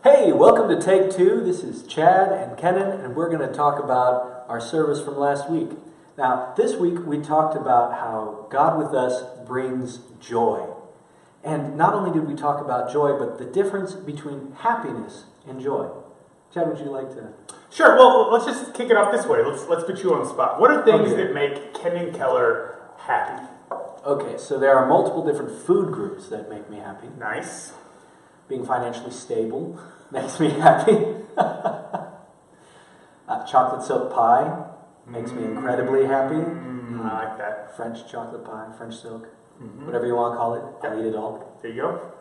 Hey, welcome to Take Two. This is Chad and Kenan, and we're going to talk about our service from last week. Now, this week we talked about how God with us brings joy. And not only did we talk about joy, but the difference between happiness and joy. Chad, would you like to? Sure. Well, let's just kick it off this way. Let's put you on the spot. What are things that make Kenan Keller happy? Okay, so there are multiple different food groups that make me happy. Nice. Being financially stable makes me happy. Chocolate silk pie makes me incredibly happy. I like that. French chocolate pie, French silk, whatever you want to call it. I'll eat it all. There you go.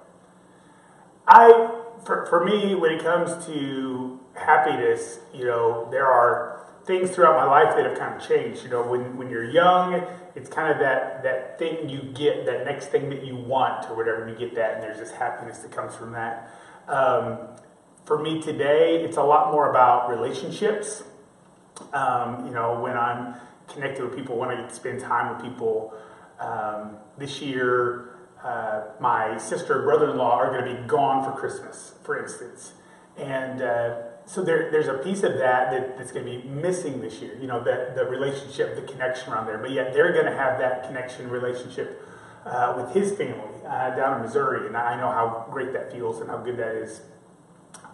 For me, when it comes to happiness, there are things throughout my life that have kind of changed. When you're young, it's kind of that thing you get, that next thing that you want or whatever, you get that, and there's this happiness that comes from that. For me today, it's a lot more about relationships. When I'm connected with people, when I get to spend time with people. This year, my sister and brother-in-law are going to be gone for Christmas, for instance. And so there's a piece of that's going to be missing this year, the relationship, the connection around there. But yet they're going to have that connection, relationship with his family down in Missouri. And I know how great that feels and how good that is.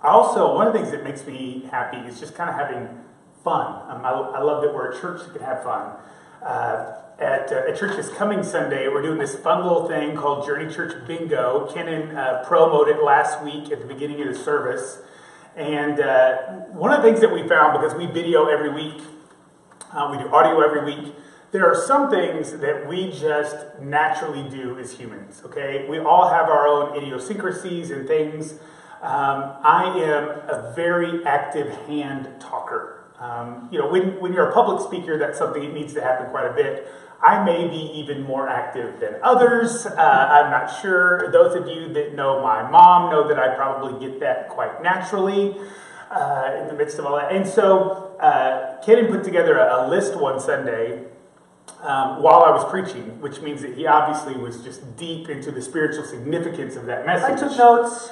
Also, one of the things that makes me happy is just kind of having fun. I love that we're a church that can have fun. At church this coming Sunday, we're doing this fun little thing called Journey Church Bingo. Kenan promoted it last week at the beginning of the service. And one of the things that we found, because we video every week, we do audio every week, there are some things that we just naturally do as humans, okay? We all have our own idiosyncrasies and things. I am a very active hand talker. When you're a public speaker, that's something that needs to happen quite a bit. I may be even more active than others. I'm not sure. Those of you that know my mom know that I probably get that quite naturally in the midst of all that. And so Kenan put together a list one Sunday while I was preaching, which means that he obviously was just deep into the spiritual significance of that message. I took notes.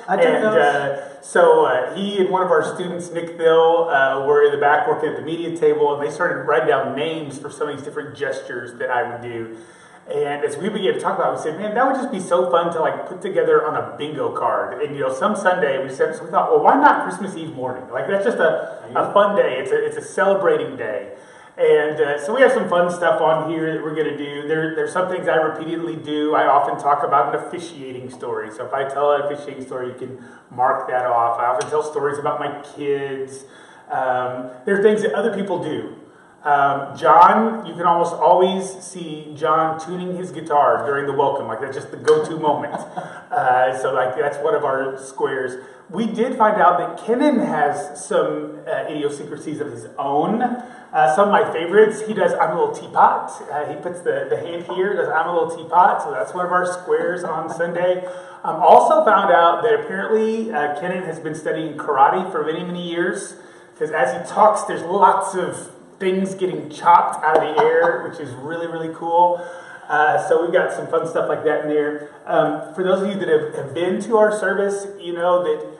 So he and one of our students, Nick Bill, were in the back working at the media table, and they started writing down names for some of these different gestures that I would do. And as we began to talk about it, we said, man, that would just be so fun to put together on a bingo card. And some Sunday we thought, well, why not Christmas Eve morning? That's just a fun day. It's a celebrating day. And so we have some fun stuff on here that we're going to do. There's some things I repeatedly do. I often talk about an officiating story. So if I tell an officiating story, you can mark that off. I often tell stories about my kids. There are things that other people do. John, you can almost always see John tuning his guitar during the welcome. That's just the go-to moment. So that's one of our squares. We did find out that Kenan has some idiosyncrasies of his own. Some of my favorites, he does I'm a little teapot. He puts the hand here, does I'm a little teapot. So that's one of our squares on Sunday. Also found out that apparently Kenan has been studying karate for many, many years. Because as he talks, there's lots of things getting chopped out of the air, which is really, really cool. So we've got some fun stuff like that in there. For those of you that have been to our service, you know that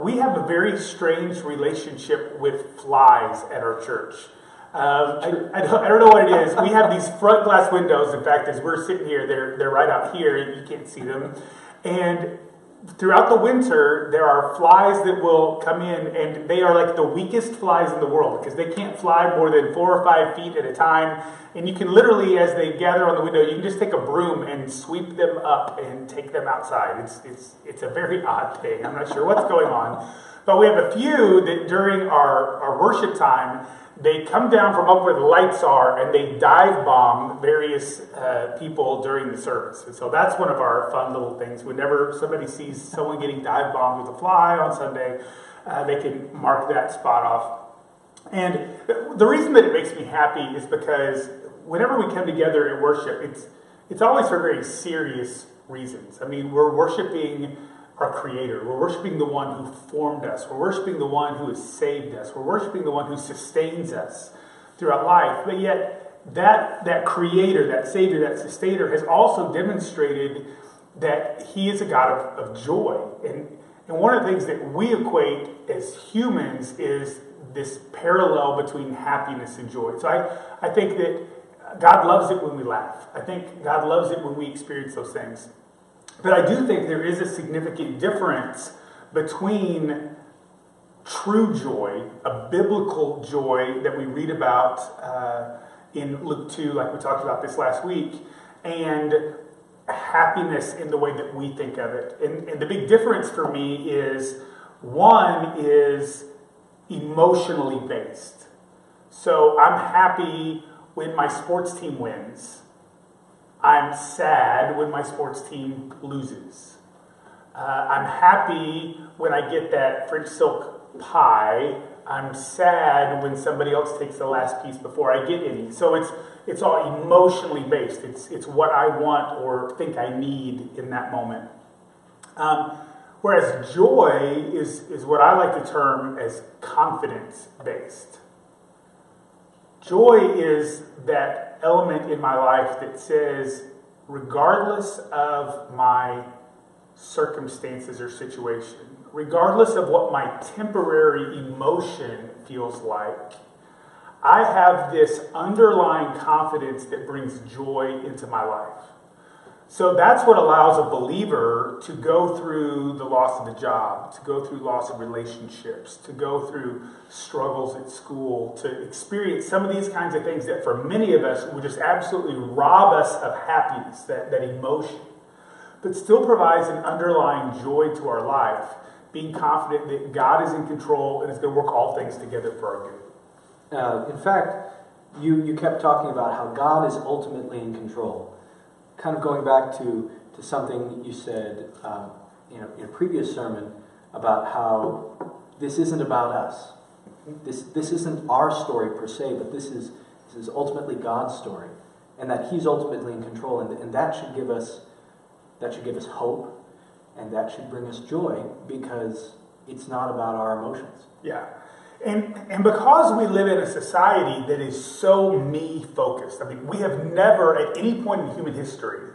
we have a very strange relationship with flies at our church. I don't know what it is. We have these front glass windows. In fact, as we're sitting here, they're right out here. You can't see them. And throughout the winter, there are flies that will come in, and they are like the weakest flies in the world because they can't fly more than 4 or 5 feet at a time. And you can literally, as they gather on the window, you can just take a broom and sweep them up and take them outside. It's a very odd thing. I'm not sure what's going on. But we have a few that during our worship time, they come down from up where the lights are and they dive bomb various people during the service. And so that's one of our fun little things. Whenever somebody sees someone getting dive bombed with a fly on Sunday, they can mark that spot off. And the reason that it makes me happy is because whenever we come together in worship, it's always for very serious reasons. I mean, we're worshiping our Creator. We're worshiping the one who formed us. We're worshiping the one who has saved us. We're worshiping the one who sustains us throughout life. But yet, that Creator, that Savior, that Sustainer has also demonstrated that He is a God of joy. And one of the things that we equate as humans is this parallel between happiness and joy. So I think that God loves it when we laugh. I think God loves it when we experience those things. But I do think there is a significant difference between true joy, a biblical joy that we read about in Luke 2, like we talked about this last week, and happiness in the way that we think of it. And the big difference for me is one is emotionally based. So I'm happy when my sports team wins. I'm sad when my sports team loses. I'm happy when I get that French silk pie. I'm sad when somebody else takes the last piece before I get any. So it's all emotionally based. It's what I want or think I need in that moment. Whereas joy is what I like to term as confidence based. Joy is that element in my life that says, regardless of my circumstances or situation, regardless of what my temporary emotion feels like, I have this underlying confidence that brings joy into my life. So that's what allows a believer to go through the loss of a job, to go through loss of relationships, to go through struggles at school, to experience some of these kinds of things that for many of us would just absolutely rob us of happiness, that emotion, but still provides an underlying joy to our life, being confident that God is in control and is going to work all things together for our good. In fact, you kept talking about how God is ultimately in control. Kind of going back to something you said in a previous sermon about how this isn't about us. This isn't our story per se, but this is ultimately God's story, and that He's ultimately in control, and that should give us hope, and that should bring us joy because it's not about our emotions. Yeah. And because we live in a society that is so me-focused, I mean, we have never at any point in human history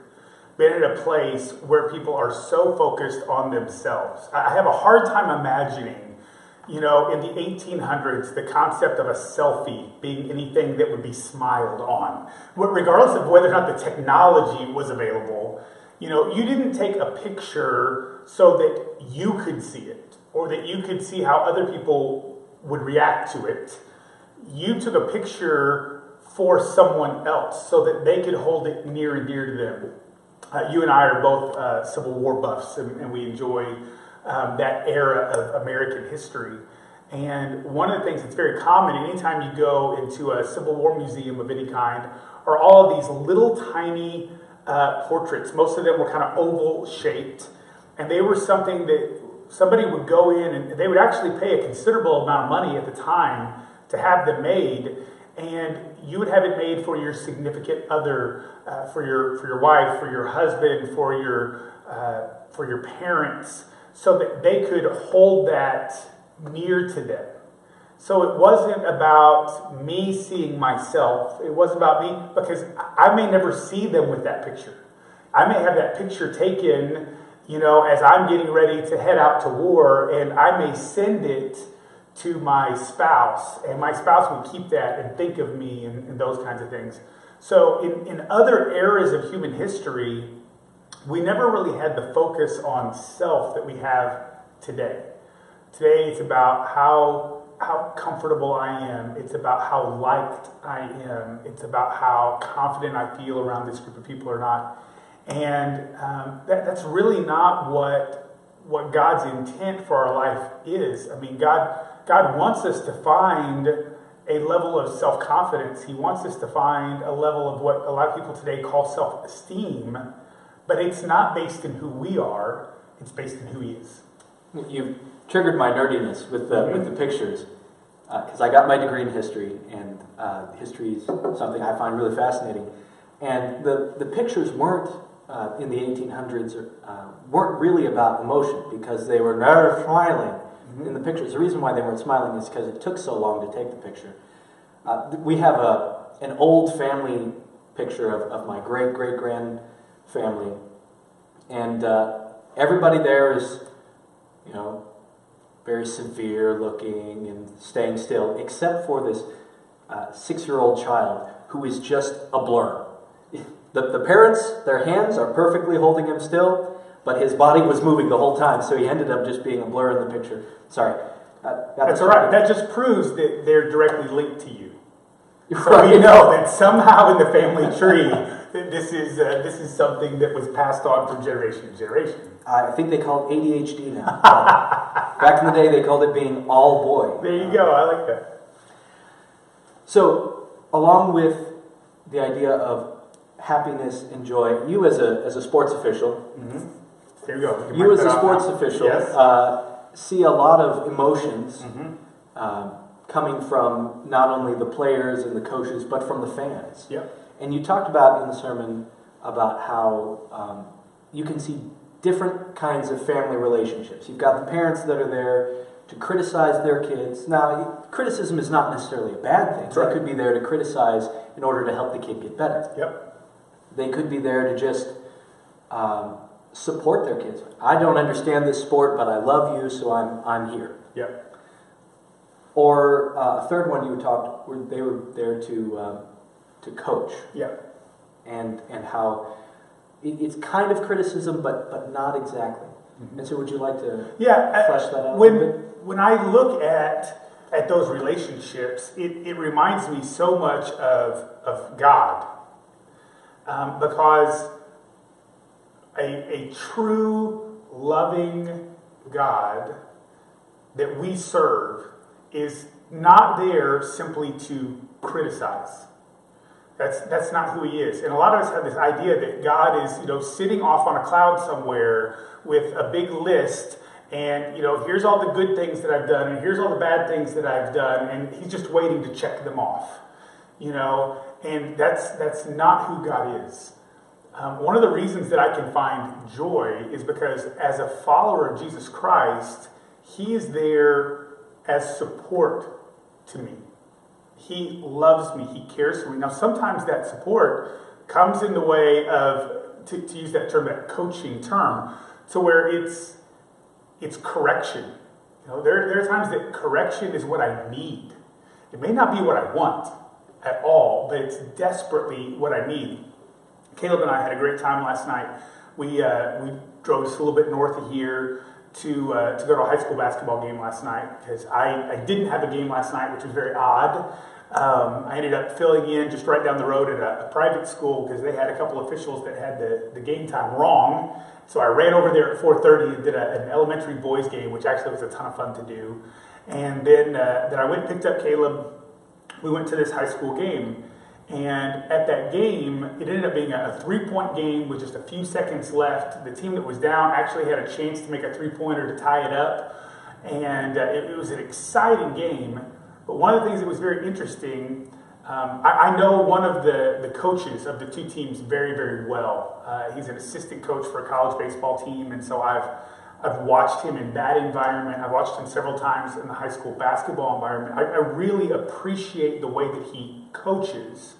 been in a place where people are so focused on themselves. I have a hard time imagining, in the 1800s, the concept of a selfie being anything that would be smiled on. Regardless of whether or not the technology was available, you didn't take a picture so that you could see it or that you could see how other people would react to it. You took a picture for someone else so that they could hold it near and dear to them. You and I are both Civil War buffs, and we enjoy that era of American history. And one of the things that's very common anytime you go into a Civil War museum of any kind are all of these little tiny portraits. Most of them were kind of oval shaped, and they were something that somebody would go in and they would actually pay a considerable amount of money at the time to have them made, and you would have it made for your significant other, for your wife, for your husband, for your parents, so that they could hold that near to them. So it wasn't about me seeing myself. It was about me, because I may never see them with that picture. I may have that picture taken as I'm getting ready to head out to war, and I may send it to my spouse, and my spouse would keep that and think of me and those kinds of things. So in other eras of human history, we never really had the focus on self that we have today. Today it's about how comfortable I am. It's about how liked I am. It's about how confident I feel around this group of people or not. And that's really not what God's intent for our life is. I mean, God wants us to find a level of self-confidence. He wants us to find a level of what a lot of people today call self-esteem, but it's not based in who we are. It's based in who He is. You've triggered my nerdiness with the pictures, because I got my degree in history, and history is something I find really fascinating. And the pictures weren't in the 1800s weren't really about emotion, because they were never smiling in the pictures. The reason why they weren't smiling is because it took so long to take the picture. We have an old family picture of my great-great-grand family, and everybody there is you know, very severe looking and staying still, except for this 6-year-old child who is just a blur. The parents, their hands are perfectly holding him still, but his body was moving the whole time, so he ended up just being a blur in the picture. Sorry. That's all right. That just proves that they're directly linked to you. So right. we know that somehow in the family tree, that this is something that was passed on from generation to generation. I think they call it ADHD now. Back in the day, they called it being all boy. There you go. I like that. So, along with the idea of happiness and joy, you as a sports official, There you go. you as a sports official, yes. See a lot of emotions coming from not only the players and the coaches, but from the fans. Yep. And you talked about in the sermon about how you can see different kinds of family relationships. You've got the parents that are there to criticize their kids. Now, criticism is not necessarily a bad thing. Right. They could be there to criticize in order to help the kid get better. Yep. They could be there to just support their kids. I don't understand this sport, but I love you, so I'm here. Yep. Or a third one you talked, where they were there to coach. Yep. And how it's kind of criticism, but not exactly. And so, would you like to flesh that out a little bit? When I look at those relationships, it reminds me so much of God, because a true loving God that we serve is not there simply to criticize. That's not who he is. And a lot of us have this idea that God is, sitting off on a cloud somewhere with a big list, and here's all the good things that I've done, and here's all the bad things that I've done, and he's just waiting to check them off. And that's not who God is. One of the reasons that I can find joy is because as a follower of Jesus Christ, he is there as support to me. He loves me. He cares for me. Now, sometimes that support comes in the way of, to use that term, that coaching term, to where it's correction. There are times that correction is what I need. It may not be what I want at all, but it's desperately what I need. Caleb and I had a great time last night. We drove just a little bit north of here to go to a high school basketball game last night, because I didn't have a game last night, which was very odd. I ended up filling in just right down the road at a private school because they had a couple officials that had the game time wrong. So I ran over there at 4:30 and did an elementary boys game, which actually was a ton of fun to do. And then I went and picked up Caleb. We went to this high school game. And at that game, it ended up being a 3-point game with just a few seconds left. The team that was down actually had a chance to make a 3-pointer to tie it up. And it was an exciting game. But one of the things that was very interesting, I know one of the coaches of the two teams very, very well. He's an assistant coach for a college baseball team. And so I've watched him in that environment. I've watched him several times in the high school basketball environment. I really appreciate the way that he coaches,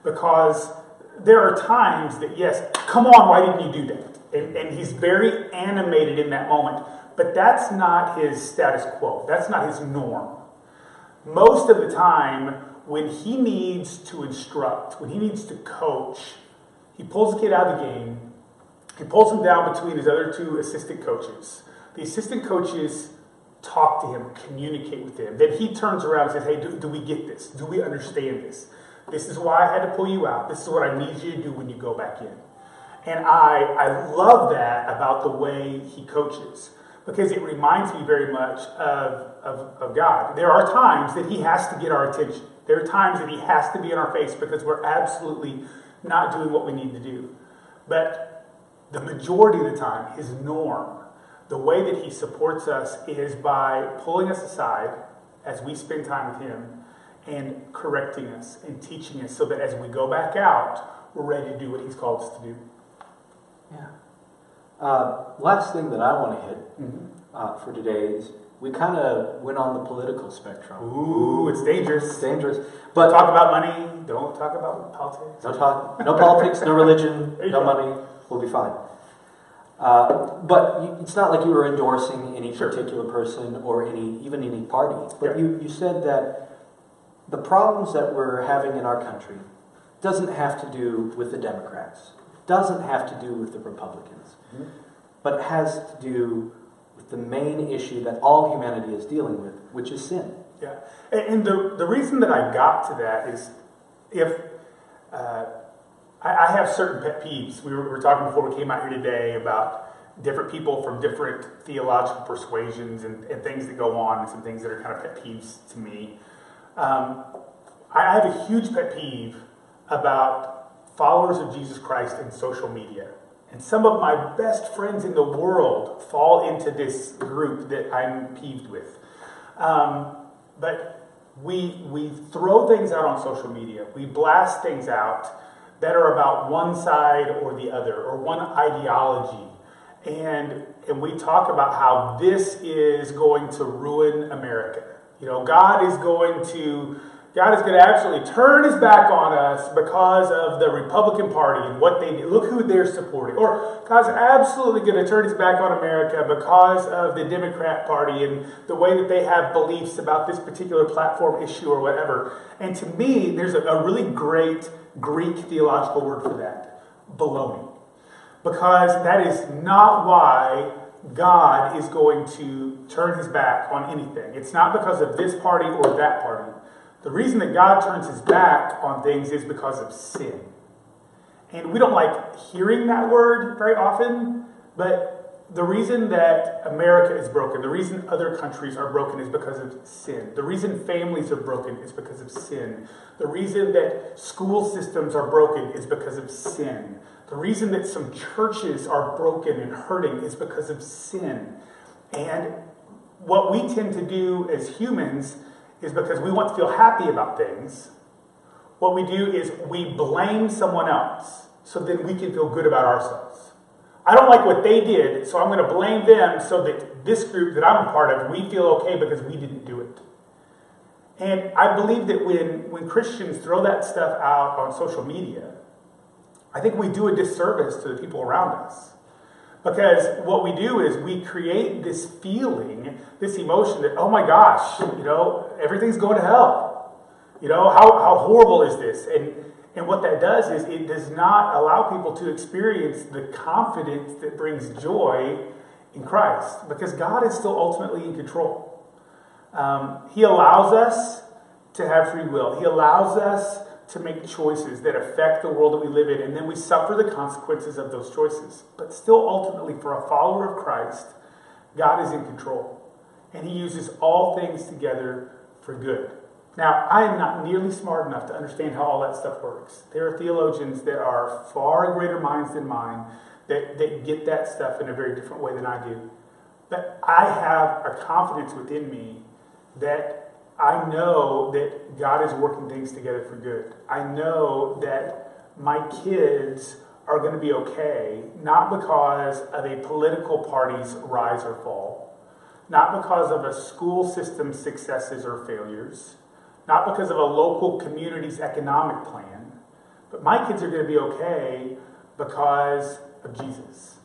because there are times that, yes, come on, why didn't you do that? And he's very animated in that moment, but that's not his status quo. That's not his norm. Most of the time, when he needs to instruct, when he needs to coach, he pulls the kid out of the game. He pulls him down between his other two assistant coaches. The assistant coaches talk to him, communicate with him. Then he turns around and says, hey, do we get this? Do we understand this? This is why I had to pull you out. This is what I need you to do when you go back in. And I love that about the way he coaches, because it reminds me very much of God. There are times that he has to get our attention. There are times that he has to be in our face because we're absolutely not doing what we need to do. But the majority of the time, his norm, the way that he supports us is by pulling us aside as we spend time with him and correcting us and teaching us so that as we go back out, we're ready to do what he's called us to do. Yeah. Last thing that I want to hit for today is we kind of went on the political spectrum. Ooh, it's dangerous. It's dangerous. But don't talk about money. Don't talk about politics. No politics, no religion, no money. We'll be fine. But it's not like you were endorsing any Sure. particular person or even any party. But Yeah. you said that the problems that we're having in our country doesn't have to do with the Democrats, doesn't have to do with the Republicans, but has to do with the main issue that all humanity is dealing with, which is sin. Yeah, and the reason that I got to that is if I have certain pet peeves. We were talking before we came out here today about different people from different theological persuasions and things that go on and some things that are kind of pet peeves to me. I have a huge pet peeve about followers of Jesus Christ in social media. And some of my best friends in the world fall into this group that I'm peeved with. But we throw things out on social media. We blast things out that are about one side or the other, or one ideology. And we talk about how this is going to ruin America. You know, God is going to absolutely turn his back on us because of the Republican Party and what they do. Look who they're supporting. Or God's absolutely going to turn his back on America because of the Democrat Party and the way that they have beliefs about this particular platform issue or whatever. And to me, there's a really great Greek theological word for that: baloney. Because that is not why God is going to turn his back on anything. It's not because of this party or that party. The reason that God turns his back on things is because of sin. And we don't like hearing that word very often, but the reason that America is broken, the reason other countries are broken is because of sin. The reason families are broken is because of sin. The reason that school systems are broken is because of sin. The reason that some churches are broken and hurting is because of sin. And what we tend to do as humans is, because we want to feel happy about things, what we do is we blame someone else so that we can feel good about ourselves. I don't like what they did, so I'm going to blame them so that this group that I'm a part of, we feel okay because we didn't do it. And I believe that when Christians throw that stuff out on social media, I think we do a disservice to the people around us. Because what we do is we create this feeling, this emotion that, oh my gosh, everything's going to hell. How horrible is this? And what that does is it does not allow people to experience the confidence that brings joy in Christ. Because God is still ultimately in control. He allows us to have free will. He allows us to make choices that affect the world that we live in, and then we suffer the consequences of those choices. But still, ultimately, for a follower of Christ, God is in control, and he uses all things together for good. Now, I am not nearly smart enough to understand how all that stuff works. There are theologians that are far greater minds than mine that get that stuff in a very different way than I do. But I have a confidence within me that I know that God is working things together for good. I know that my kids are going to be okay, not because of a political party's rise or fall, not because of a school system's successes or failures, not because of a local community's economic plan, but my kids are going to be okay because of Jesus.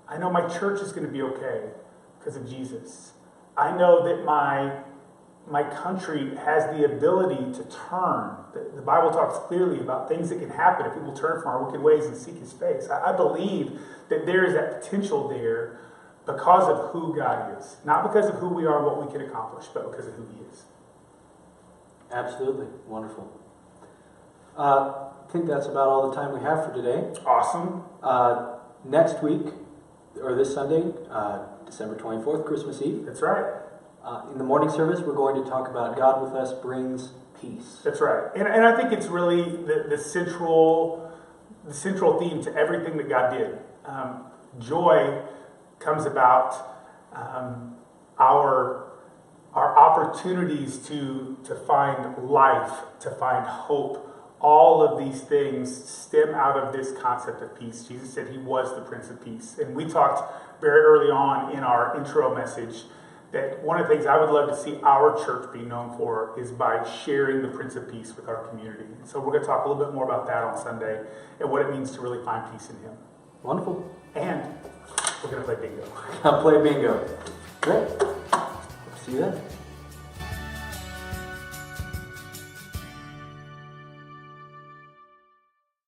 I know my church is going to be okay because of Jesus. I know that my country has the ability to turn. The Bible talks clearly about things that can happen if we will turn from our wicked ways and seek his face. I believe that there is that potential there because of who God is. Not because of who we are and what we can accomplish, but because of who he is. Absolutely. Wonderful. I think that's about all the time we have for today. Awesome. Next week, or this Sunday, December 24th, Christmas Eve. That's right. In the morning service, we're going to talk about God with us brings peace. That's right. And I think it's really the central theme to everything that God did. Joy comes about our opportunities to find life, to find hope. All of these things stem out of this concept of peace. Jesus said he was the Prince of Peace. And we talked very early on in our intro message that one of the things I would love to see our church be known for is by sharing the Prince of Peace with our community. And so we're going to talk a little bit more about that on Sunday and what it means to really find peace in him. Wonderful. And We're going to play bingo. I'll play bingo. Great. See you then.